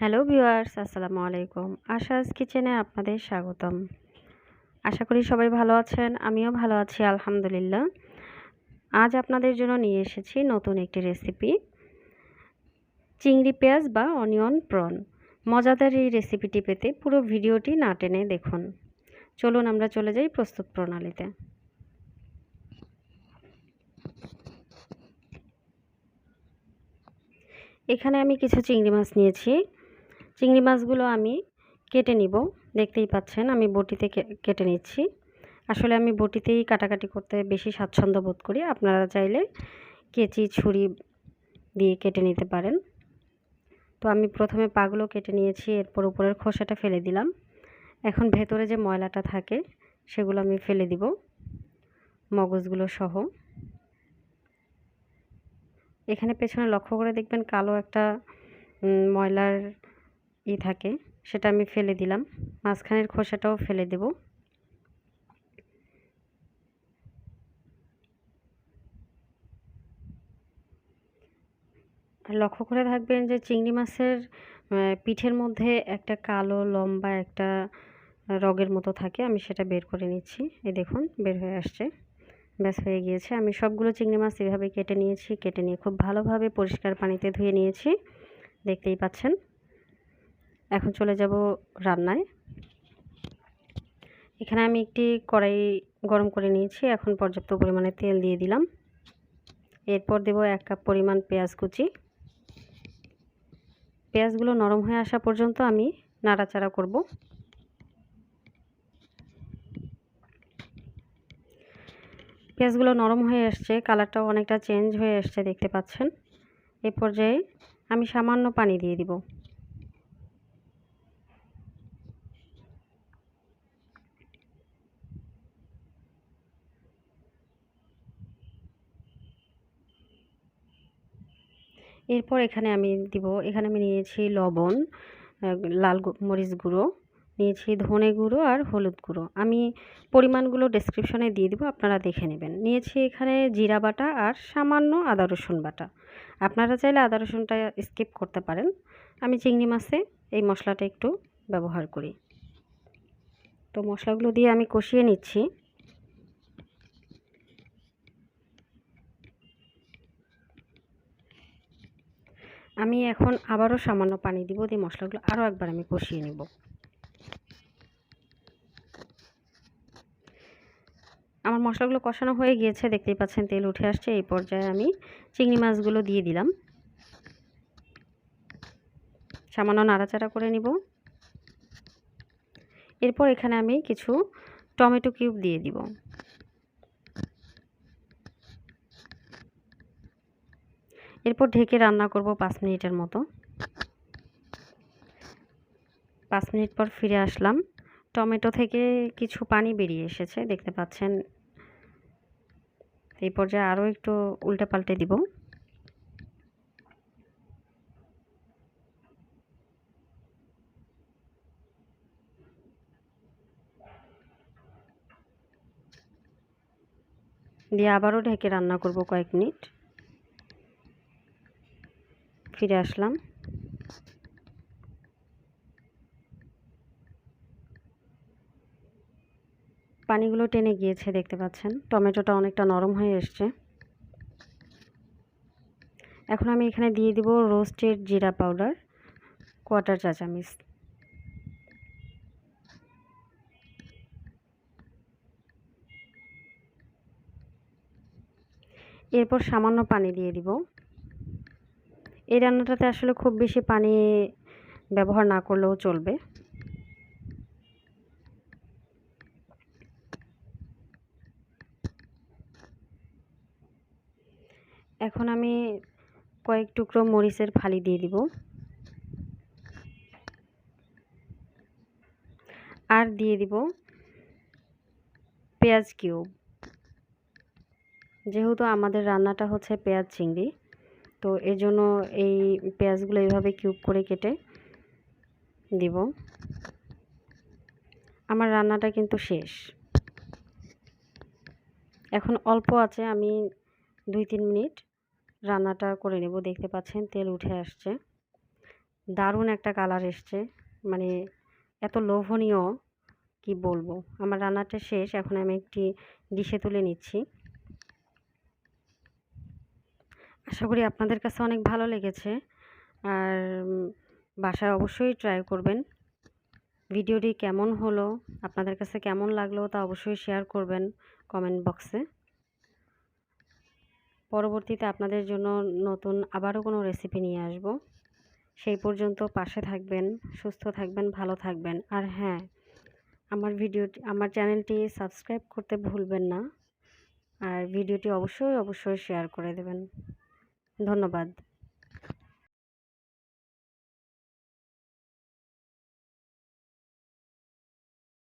Hello viewers, আসসালামু আলাইকুম। আশাস কিচেনে আপনাদের স্বাগতম। আশা করি সবাই ভালো আছেন। আমিও ভালো আছি আলহামদুলিল্লাহ। আজ আপনাদের জন্য নিয়ে এসেছি নতুন একটি রেসিপি, চিংড়ি পেঁয়াজ বা অনিয়ন প্রন। মজাদার এই রেসিপিটি পেতে পুরো ভিডিওটি না টেনে দেখুন। চলুন আমরা চলে যাই প্রস্তুত প্রণালীতে। এখানে আমি কিছু চিংড়ি মাছ নিয়েছি। চিংড়ি মাছগুলো আমি কেটে নিব। দেখতেই পাচ্ছেন আমি বটিতে কেটে নিচ্ছি। আসলে আমি বটিতেই কাটাকাটি করতে বেশি স্বাচ্ছন্দ্য বোধ করি। আপনারা চাইলে কেচি ছুরি দিয়ে কেটে নিতে পারেন। তো আমি প্রথমে পাগুলো কেটে নিয়েছি, এরপর উপরের খোসাটা ফেলে দিলাম। এখন ভেতরে যে ময়লাটা থাকে সেগুলো আমি ফেলে দিব, মগজগুলো সহ। এখানে পেছনে লক্ষ্য করে দেখবেন কালো একটা ময়লার থাকে, সেটা আমি ফেলে দিলাম। মাঝখানের খোসাটাও ফেলে দেব। আর লক্ষ্য করে থাকবেন যে চিংড়ি মাছের পিঠের মধ্যে একটা কালো লম্বা একটা রগের মতো থাকে, আমি সেটা বের করে নিচ্ছি। এই দেখুন বের হয়ে আসছে, ব্যাস হয়ে গিয়েছে। আমি সবগুলো চিংড়ি মাছ এভাবে কেটে নিয়েছি। কেটে নিয়ে খুব ভালোভাবে পরিষ্কার পানিতে ধুয়ে নিয়েছি, দেখতেই পাচ্ছেন। এখন চলে যাব রান্নায়। এখানে আমি একটি কড়াই গরম করে নিয়েছি। এখন পর্যাপ্ত পরিমাণে তেল দিয়ে দিলাম। এরপর দেব 1 কাপ পরিমাণ পেঁয়াজ কুচি। পেঁয়াজগুলো নরম হয়ে আসা পর্যন্ত আমি নাড়াচাড়া করব। পেঁয়াজগুলো নরম হয়ে আসছে, কালারটাও অনেকটা চেঞ্জ হয়ে আসছে, দেখতে পাচ্ছেন। এই পর্যায়ে আমি সামান্য পানি দিয়ে দিব। এরপর এখানে আমি নিয়েছি লবণ, লাল মরিচ গুঁড়ো, নিয়েছি ধনে গুঁড়ো আর হলুদ গুঁড়ো। আমি পরিমাণগুলো ডেসক্রিপশনে দিয়ে দিব, আপনারা দেখে নেবেন। নিয়েছি এখানে জিরা বাটা আর সামান্য আদা রসুন বাটা। আপনারা চাইলে আদা রসুনটা স্কিপ করতে পারেন। আমি চিংড়ি মাছে এই মশলাটা একটু ব্যবহার করি। তো মশলাগুলো দিয়ে আমি কষিয়ে নিচ্ছি। আমি এখন আবারও সামান্য পানি দিব, দিয়ে মশলাগুলো আরও একবার আমি কষিয়ে নেব। আমার মশলাগুলো কষানো হয়ে গিয়েছে, দেখতেই পাচ্ছেন তেল উঠে আসছে। এই পর্যায়ে আমি চিংড়ি মাছগুলো দিয়ে দিলাম, সামান্য নাড়াচাড়া করে নিব। এরপর এখানে আমি কিছু টমেটো কিউব দিয়ে দিব। এরপর ঢেকে রান্না করব 5 মিনিটের মতো। 5 মিনিট পর ফিরে আসলাম। টমেটো থেকে কিছু পানি বেরিয়ে এসেছে, দেখতে পাচ্ছেন। এই পর্যায়ে আরও একটু উল্টে পাল্টে দিব। দিয়ে আবারও ঢেকে রান্না করব কয়েক মিনিট। ফিরে আসলাম। পানিগুলো টেনে গিয়েছে, দেখতে পাচ্ছেন। টমেটোটা অনেকটা নরম হয়ে এসছে। এখন আমি এখানে দিয়ে দিব রোস্টেড জিরা পাউডার 1/4 চা চামচ। এরপর সামান্য পানি দিয়ে দিব। এই রান্নাটাতে আসলে খুব বেশি পানি ব্যবহার না করলেও চলবে। এখন আমি কয়েক টুকরো মরিচের ফালি দিয়ে দিব, আর দিয়ে দিব পেঁয়াজ কিউব। যেহেতু আমাদের রান্নাটা হচ্ছে পেঁয়াজ চিংড়ি, তো এর জন্য এই পেঁয়াজগুলো এইভাবে কিউব করে কেটে দিব। আমার রান্নাটা কিন্তু শেষ। এখন অল্প আছে, আমি 2-3 মিনিট রান্নাটা করে নেব। দেখতে পাচ্ছেন তেল উঠে আসছে। দারুণ একটা কালার এসছে, মানে এত লোভনীয় কি বলবো। আমার রান্নাটা শেষ, এখন আমি একটি ডিশে তুলে নিচ্ছি। আশা করি আপনাদের কাছে অনেক ভালো লেগেছে, আর বাসায় অবশ্যই ট্রাই করবেন। ভিডিওটি কেমন হলো, আপনাদের কাছে কেমন লাগলো তা অবশ্যই শেয়ার করবেন কমেন্ট বক্সে। পরবর্তীতে আপনাদের জন্য নতুন আবারও কোনো রেসিপি নিয়ে আসব। সেই পর্যন্ত পাশে থাকবেন, সুস্থ থাকবেন, ভালো থাকবেন। আর হ্যাঁ, আমার চ্যানেলটি সাবস্ক্রাইব করতে ভুলবেন না, আর ভিডিওটি অবশ্যই শেয়ার করে দেবেন। ধন্যবাদ।